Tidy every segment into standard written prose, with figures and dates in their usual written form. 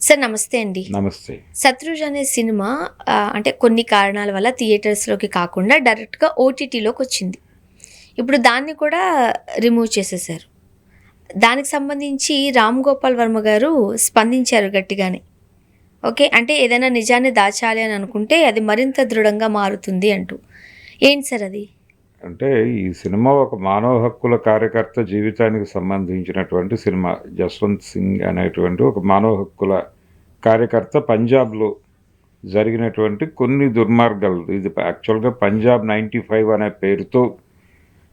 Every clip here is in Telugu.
సార్ నమస్తే అండి. నమస్తే. 'శత్రుజ్' అనే సినిమా అంటే కొన్ని కారణాల వల్ల థియేటర్స్‌లోకి కాకుండా డైరెక్ట్‌గా ఓటీటీలోకొచ్చింది. ఇప్పుడు దాన్ని కూడా రిమూవ్ చేసేశారు. దానికి సంబంధించి 'రామ్ గోపాల్ వర్మ' గారు స్పందించారు గట్టిగానే. ఓకే. అంటే ఏదైనా నిజాన్ని దాచాలి అని అనుకుంటే అది మరింత దృఢంగా మారుతుంది అంటూ. ఏంటి సార్ అది? అంటే ఈ సినిమా ఒక మానవ హక్కుల కార్యకర్త జీవితానికి సంబంధించినటువంటి సినిమా. 'జస్వంత్ సింగ్' అనేటువంటి ఒక మానవ హక్కుల కార్యకర్త పంజాబ్‌లో జరిగినటువంటి కొన్ని దుర్మార్గాలు. ఇది యాక్చువల్‌గా 'పంజాబ్ 95' అనే పేరుతో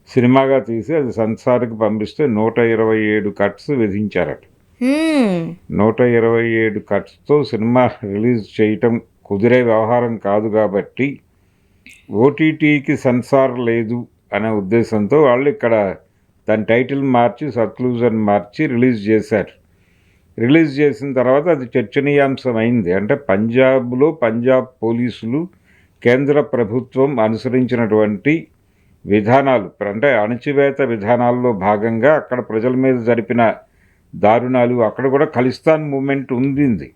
సినిమాగా తీసి అది సెన్సార్‌కి పంపిస్తే 127 కట్స్ విధించారట. హ్మ్. 127 కట్స్‌తో సినిమా రిలీజ్ చేయటం కుదిరే వ్యవహారం కాదు కాబట్టి ఓటీటీకి సెన్సార్ లేదు అనే ఉద్దేశంతో వాళ్ళు ఇక్కడ దాని టైటిల్ మార్చి 'సత్లూజ్' అని మార్చి రిలీజ్ చేశారు. రిలీజ్ చేసిన తర్వాత అది చర్చనీయాంశం అయింది. అంటే పంజాబ్లో పంజాబ్ పోలీసులు కేంద్ర ప్రభుత్వం అనుసరించినటువంటి విధానాలు, అంటే అణచివేత విధానాల్లో భాగంగా అక్కడ ప్రజల మీద జరిపిన దారుణాలు, అక్కడ కూడా ఖలిస్తాన్ మూమెంట్ ఉండింది.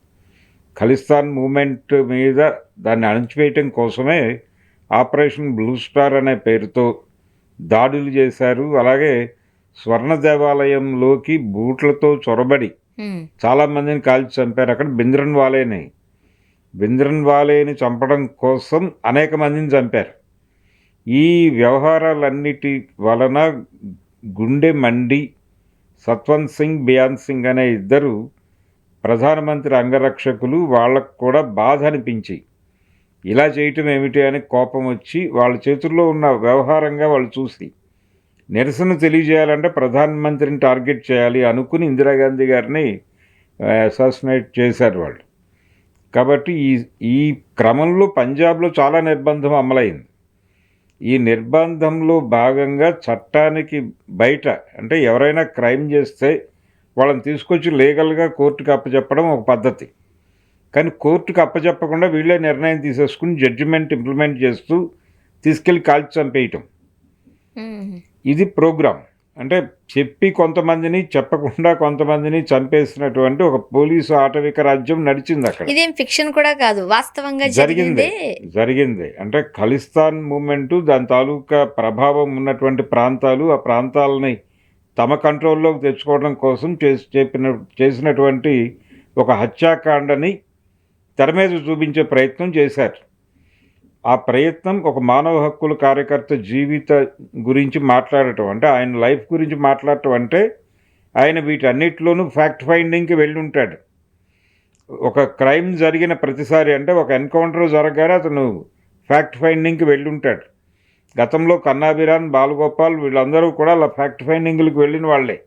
ఖలిస్తాన్ మూమెంట్ మీద దాన్ని అణచివేయటం కోసమే ఆపరేషన్ బ్లూ స్టార్ అనే పేరుతో దాడులు చేశారు. అలాగే స్వర్ణ దేవాలయంలోకి బూట్లతో చొరబడి చాలామందిని కాల్చి చంపారు. అక్కడ బింద్రన్ వాలేని చంపడం కోసం అనేక మందిని చంపారు. ఈ వ్యవహారాలన్నిటి వలన గుండె మండి సత్వంత్ సింగ్, బియాన్ సింగ్ అనే ఇద్దరు ప్రధానమంత్రి అంగరక్షకులు, వాళ్ళకు కూడా బాధ అనిపించి ఇలా చేయటం ఏమిటి అని కోపం వచ్చి వాళ్ళ చేతుల్లో ఉన్న వ్యవహారంగా వాళ్ళు చూసి నిరసన తెలియజేయాలంటే ప్రధానమంత్రిని టార్గెట్ చేయాలి అనుకుని ఇందిరాగాంధీ గారిని అసాసినేట్ చేశారు వాళ్ళు. కాబట్టి ఈ క్రమంలో పంజాబ్లో చాలా నిర్బంధం అమలైంది. ఈ నిర్బంధంలో భాగంగా చట్టానికి బయట, అంటే ఎవరైనా క్రైమ్ చేస్తే వాళ్ళని తీసుకొచ్చి లీగల్గా కోర్టుకు అప్పచెప్పడం ఒక పద్ధతి. కానీ కోర్టుకు అప్పచెప్పకుండా వీళ్ళే నిర్ణయం తీసేసుకుని జడ్జిమెంట్ ఇంప్లిమెంట్ చేస్తూ తీసుకెళ్ళి కాల్చి చంపేయటం. ఇది ప్రోగ్రామ్. అంటే చెప్పి కొంతమందిని, చెప్పకుండా కొంతమందిని చంపేసినటువంటి ఒక పోలీసు ఆటవిక రాజ్యం నడిచింది అక్కడ. ఇదేం ఫిక్షన్ కూడా కాదు, వాస్తవంగా జరిగింది. అంటే ఖలిస్తాన్ మూమెంటు, దాని తాలూకా ప్రభావం ఉన్నటువంటి ప్రాంతాలు, ఆ ప్రాంతాలని తమ కంట్రోల్లోకి తెచ్చుకోవడం కోసం చేసినటువంటి ఒక హత్యాకాండని తెర మీద చూపించే ప్రయత్నం చేశారు. ఆ ప్రయత్నం ఒక మానవ హక్కుల కార్యకర్త జీవిత గురించి మాట్లాడటం, అంటే ఆయన లైఫ్ గురించి మాట్లాడటం, అంటే ఆయన వీటన్నిటిలోనూ ఫ్యాక్ట్ ఫైండింగ్కి వెళ్ళి ఉంటాడు. ఒక క్రైమ్ జరిగిన ప్రతిసారి, అంటే ఒక ఎన్కౌంటర్ జరగగానే అతను ఫ్యాక్ట్ ఫైండింగ్కి వెళ్ళి ఉంటాడు. గతంలో కన్నాభిరాన్, బాలగోపాల్ వీళ్ళందరూ కూడా అలా ఫ్యాక్ట్ ఫైండింగ్లకు వెళ్ళిన వాళ్ళే.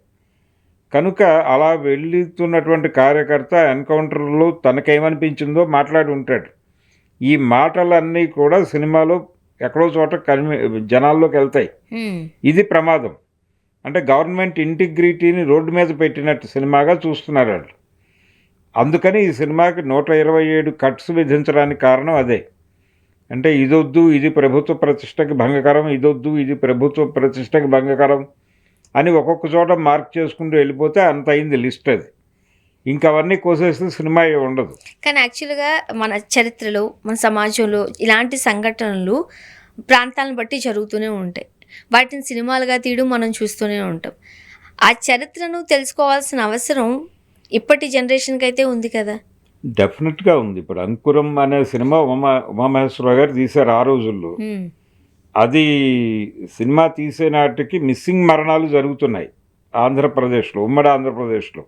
కనుక అలా వెళ్తున్నటువంటి కార్యకర్త ఎన్కౌంటర్లో తనకేమనిపించిందో మాట్లాడి ఉంటాడు. ఈ మాటలన్నీ కూడా సినిమాలో ఎక్కడో చోట జనాల్లోకి వెళ్తాయి. ఇది ప్రమాదం. అంటే గవర్నమెంట్ ఇంటిగ్రిటీని రోడ్డు మీద పెట్టినట్టు సినిమాగా చూస్తున్నారు వాళ్ళు. అందుకని ఈ సినిమాకి 127 కట్స్ విధించడానికి కారణం అదే. అంటే ఇదొద్దు, ఇది ప్రభుత్వ ప్రతిష్టకి భంగకరం, ఇదొద్దు, ఇది ప్రభుత్వ ప్రతిష్టకి భంగకరం అని ఒక్కొక్క చోట మార్క్ చేసుకుంటూ వెళ్ళిపోతే అంత అయింది లిస్ట్. అది ఇంకా అవన్నీ కోసేస్తే సినిమా ఉండదు. కానీ యాక్చువల్గా మన చరిత్రలో, మన సమాజంలో ఇలాంటి సంఘటనలు ప్రాంతాలను బట్టి జరుగుతూనే ఉంటాయి. వాటిని సినిమాలుగా తీయడం మనం చూస్తూనే ఉంటాం. ఆ చరిత్రను తెలుసుకోవాల్సిన అవసరం ఇప్పటి జనరేషన్కి అయితే ఉంది కదా. డెఫినెట్గా ఉంది. ఇప్పుడు 'అంకురం' అనే సినిమా ఉమామహేశ్వరరావు గారు తీశారు ఆ రోజుల్లో. అది సినిమా తీసే నాటికి మిస్సింగ్ మరణాలు జరుగుతున్నాయి ఆంధ్రప్రదేశ్లో, ఉమ్మడి ఆంధ్రప్రదేశ్లో.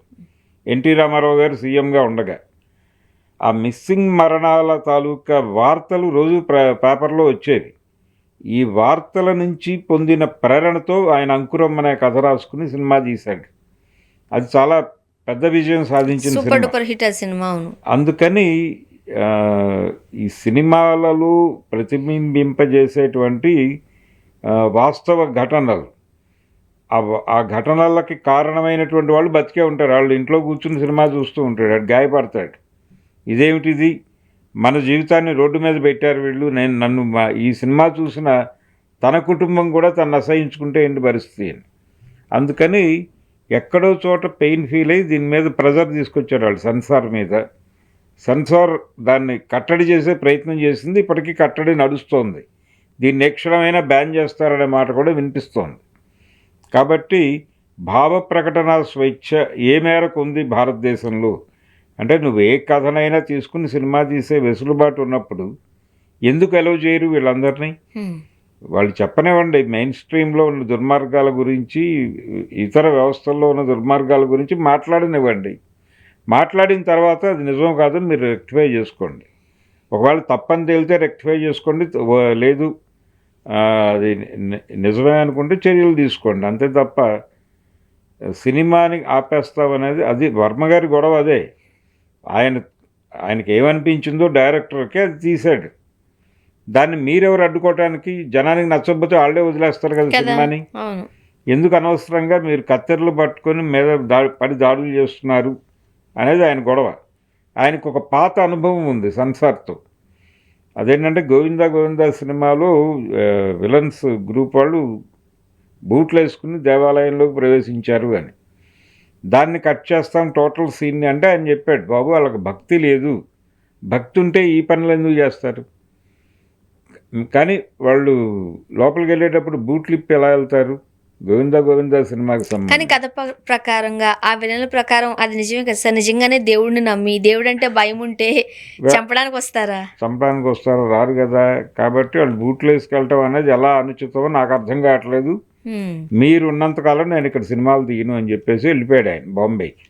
ఎన్టీ రామారావు గారు సీఎంగా ఉండగా ఆ మిస్సింగ్ మరణాల తాలూకా వార్తలు రోజు పేపర్లో వచ్చేవి. ఈ వార్తల నుంచి పొందిన ప్రేరణతో ఆయన 'అంకురం' అనే కథ రాసుకుని సినిమా తీశాడు. అది చాలా పెద్ద విజయం సాధించిన సినిమా. అందుకని ఈ సినిమాలలో ప్రతిబింబింపజేసేటువంటి వాస్తవ ఘటనలు, ఆ ఘటనలకి కారణమైనటువంటి వాళ్ళు బతికే ఉంటారు. వాళ్ళు ఇంట్లో కూర్చుని సినిమా చూస్తూ ఉంటాడు, అది గాయపడతాడు. ఇదేమిటిది, మన జీవితాన్ని రోడ్డు మీద పెట్టారు వీళ్ళు, నన్ను ఈ సినిమా చూసిన తన కుటుంబం కూడా తను అసహించుకుంటే ఏంటి పరిస్థితి అని. అందుకని ఎక్కడో చోట పెయిన్ ఫీల్ అయ్యి దీని మీద ప్రెజర్ తీసుకొచ్చారు వాళ్ళు సెన్సార్ మీద. సెన్సార్ దాన్ని కట్టడి చేసే ప్రయత్నం చేసింది. ఇప్పటికీ కట్టడి నడుస్తోంది. దీన్ని ఏ క్షణమైనా బ్యాన్ చేస్తారనే మాట కూడా వినిపిస్తోంది. కాబట్టి భావ ప్రకటన స్వేచ్ఛ ఏ మేరకు ఉంది భారతదేశంలో అంటే నువ్వు ఏ కథనైనా తీసుకుని సినిమా తీసే వెసులుబాటు ఉన్నప్పుడు ఎందుకు అలౌ చేయరు వీళ్ళందరినీ? వాళ్ళు చెప్పనివ్వండి, మెయిన్ స్ట్రీమ్లో ఉన్న దుర్మార్గాల గురించి, ఇతర వ్యవస్థల్లో ఉన్న దుర్మార్గాల గురించి మాట్లాడనివ్వండి. మాట్లాడిన తర్వాత అది నిజం కాదని మీరు రెక్టిఫై చేసుకోండి. ఒకవేళ తప్పని తేలితే రెక్టిఫై చేసుకోండి, లేదు అది నిజమే అనుకుంటే చర్యలు తీసుకోండి. అంతే తప్ప సినిమాని ఆపేస్తామనేది అది వర్మ గారి గొడవ. అదే ఆయనకి ఏమనిపించిందో డైరెక్టర్కి అది తీశాడు. దాన్ని మీరెవరు అడ్డుకోవటానికి? జనానికి నచ్చకపోతే వాళ్ళే వదిలేస్తారు కదా సినిమాని. ఎందుకు అనవసరంగా మీరు కత్తెరలు పట్టుకొని మీద పడి దాడులు చేస్తున్నారు అనేది ఆయన గొడవ. ఆయనకు ఒక పాత అనుభవం ఉంది సెన్సార్తో. అదేంటంటే గోవిందా సినిమాలో విలన్స్ గ్రూప్ వాళ్ళు బూట్లు వేసుకుని దేవాలయంలోకి ప్రవేశించారు అని. దాన్ని కట్ చేస్తాం టోటల్ సీన్ని అంటే ఆయన చెప్పాడు, బాబు వాళ్ళకి భక్తి లేదు, భక్తి ఉంటే ఈ పనులు ఎందుకు చేస్తారు? కానీ వాళ్ళు లోపలికి వెళ్ళేటప్పుడు బూట్లు ఇప్పి ఎలా వెళ్తారు? గోవిందా సినిమాకి కానీ సంబంధించి కథ ప్రకారంగా ఆ విలన్ల ప్రకారం అది నిజమే కదా సార్. నిజంగానే దేవుడిని నమ్మి దేవుడు అంటే భయం ఉంటే చంపడానికి వస్తారా? చంపడానికి వస్తారా? రారు కదా. కాబట్టి వాళ్ళు బూట్లు వేసుకెళ్ళటం అనేది ఎలా అనుచితమో నాకు అర్థం కావట్లేదు. మీరు ఉన్నంతకాలం నేను ఇక్కడ సినిమాలు తీయను అని చెప్పేసి వెళ్ళిపోయాడు ఆయన బాంబేకి.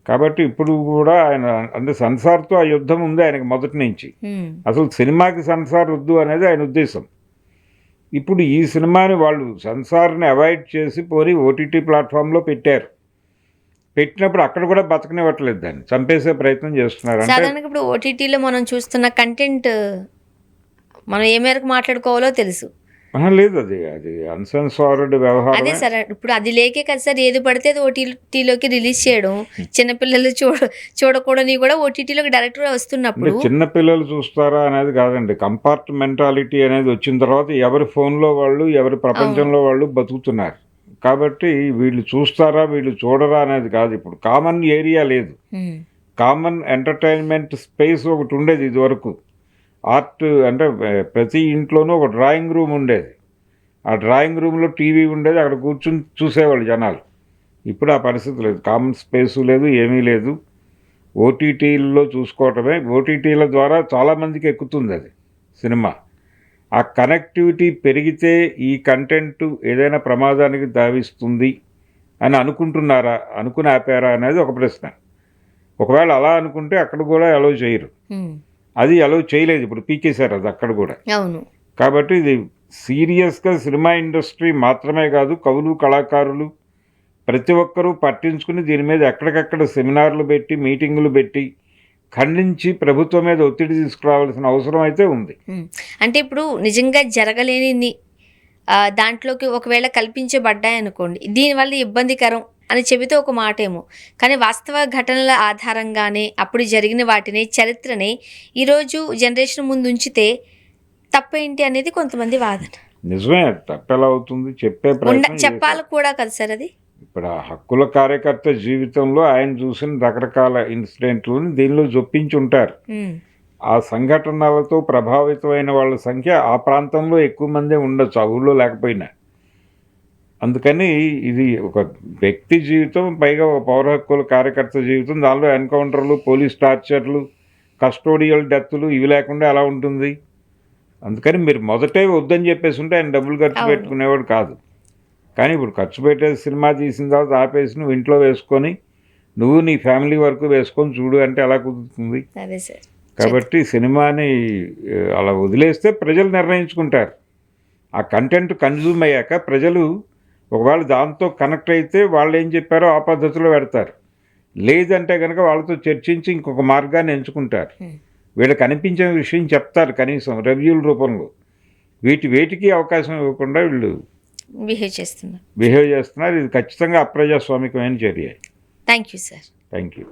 కాబట్టి ఇప్పుడు కూడా ఆయన అంటే సెన్సార్తో ఆ యుద్ధం ఉంది ఆయనకి మొదటి నుంచి. అసలు సినిమాకి సెన్సార్ వద్దు అనేది ఆయన ఉద్దేశం. ఇప్పుడు ఈ సినిమాని వాళ్ళు సెన్సార్ని అవాయిడ్ చేసి పోనీ ఓటీటీ ప్లాట్ఫామ్లో పెట్టారు. పెట్టినప్పుడు అక్కడ కూడా బతకనివ్వట్లేదు, దాన్ని చంపేసే ప్రయత్నం చేస్తున్నారు. అంటే సాధారణంగా ఇప్పుడు ఓటీటీలో మనం చూస్తున్న కంటెంట్ మనం ఏ మేరకు మాట్లాడుకోవాలో తెలుసు. లేదు, అది అన్సెన్సార్డ్ వ్యవహారం. అదే సార్, ఇప్పుడు అది లేకే కదా సార్ ఏది పడితే అది ఓటీటీలోకి రిలీజ్ చేయడం. చిన్నపిల్లలు చూడకూడని కూడా ఓటీటీలోకి డైరెక్ట్గా వస్తున్నప్పుడు చిన్నపిల్లలు చూస్తారా అనేది కాదండి. కంపార్ట్మెంటాలిటీ అనేది వచ్చిన తర్వాత ఎవరి ఫోన్లో వాళ్ళు, ఎవరి ప్రపంచంలో వాళ్ళు బతుకుతున్నారు. కాబట్టి వీళ్ళు చూస్తారా వీళ్ళు చూడరా అనేది కాదు. ఇప్పుడు కామన్ ఏరియా లేదు, కామన్ ఎంటర్టైన్మెంట్ స్పేస్ ఒకటి ఉండేది ఇదివరకు. ఆర్ట్ అంటే ప్రతి ఇంట్లోనూ ఒక డ్రాయింగ్ రూమ్ ఉండేది. ఆ డ్రాయింగ్ రూమ్లో టీవీ ఉండేది, అక్కడ కూర్చుని చూసేవాళ్ళు జనాలు. ఇప్పుడు ఆ పరిస్థితి లేదు, కామన్ స్పేసు లేదు, ఏమీ లేదు. ఓటీటీల్లో చూసుకోవటమే. ఓటీటీల ద్వారా చాలామందికి ఎక్కుతుంది అది సినిమా. ఆ కనెక్టివిటీ పెరిగితే ఈ కంటెంట్ ఏదైనా ప్రమాదానికి దావిస్తుంది అని అనుకుంటున్నారా, అనుకుని ఆపారా అనేది ఒక ప్రశ్న. ఒకవేళ అలా అనుకుంటే అక్కడ కూడా అలౌ చేయరు. అది అలౌ చేయలేదు, ఇప్పుడు పీకేశారు అది అక్కడ కూడా. అవును. కాబట్టి ఇది సీరియస్గా సినిమా ఇండస్ట్రీ మాత్రమే కాదు, కవులు కళాకారులు ప్రతి ఒక్కరూ పట్టించుకుని దీని మీద ఎక్కడికక్కడ సెమినార్లు పెట్టి మీటింగులు పెట్టి ఖండించి ప్రభుత్వం మీద ఒత్తిడి తీసుకురావాల్సిన అవసరం అయితే ఉంది. అంటే ఇప్పుడు నిజంగా జరగలేని దాంట్లోకి ఒకవేళ కల్పించబడ్డాయనుకోండి, దీనివల్ల ఇబ్బందికరం అని చెబితే ఒక మాట ఏమో, కానీ వాస్తవ ఘటనల ఆధారంగానే అప్పుడు జరిగిన వాటిని చరిత్రని ఈరోజు జనరేషన్ ముందు ఉంచితే తప్పేంటి అనేది కొంతమంది వాదన. నిజమే, తప్పెలా అవుతుంది? చెప్పాలి కూడా కదా సార్ అది. ఇప్పుడు ఆ హక్కుల కార్యకర్త జీవితంలో ఆయన చూసిన రకరకాల ఇన్సిడెంట్లను దీనిలో జొప్పించి ఉంటారు. ఆ సంఘటనలతో ప్రభావితమైన వాళ్ళ సంఖ్య ఆ ప్రాంతంలో ఎక్కువ మందే ఉండొచ్చు, ఆ ఊళ్ళో లేకపోయినా. అందుకని ఇది ఒక వ్యక్తి జీవితం, పైగా ఒక పౌర హక్కుల కార్యకర్త జీవితం, దానిలో ఎన్కౌంటర్లు, పోలీస్ టార్చర్లు, కస్టోడియల్ డెత్లు ఇవి లేకుండా ఎలా ఉంటుంది? అందుకని మీరు మొదటే వద్దని చెప్పేసి ఉంటే ఆయన డబ్బులు ఖర్చు పెట్టుకునేవాడు కాదు. కానీ ఇప్పుడు ఖర్చు పెట్టేసి సినిమా తీసిన తర్వాత ఆపేసి నువ్వు ఇంట్లో వేసుకొని నువ్వు నీ ఫ్యామిలీ వరకు వేసుకొని చూడు అంటే ఎలా కుదురుతుంది? కాబట్టి సినిమాని అలా వదిలేస్తే ప్రజలు నిర్ణయించుకుంటారు. ఆ కంటెంట్ కన్జ్యూమ్ అయ్యాక ప్రజలు ఒకవేళ దాంతో కనెక్ట్ అయితే వాళ్ళు ఏం చెప్పారో ఆ పద్ధతిలో పెడతారు. లేదంటే కనుక వాళ్ళతో చర్చించి ఇంకొక మార్గాన్ని ఎంచుకుంటారు. వీళ్ళకి అనిపించిన విషయం చెప్తారు, కనీసం రివ్యూల రూపంలో. వేటికి అవకాశం ఇవ్వకుండా వీళ్ళు బిహేవ్ చేస్తున్నారు. ఇది ఖచ్చితంగా అప్రజాస్వామికమైన చర్య. Thank you sir. Thank you.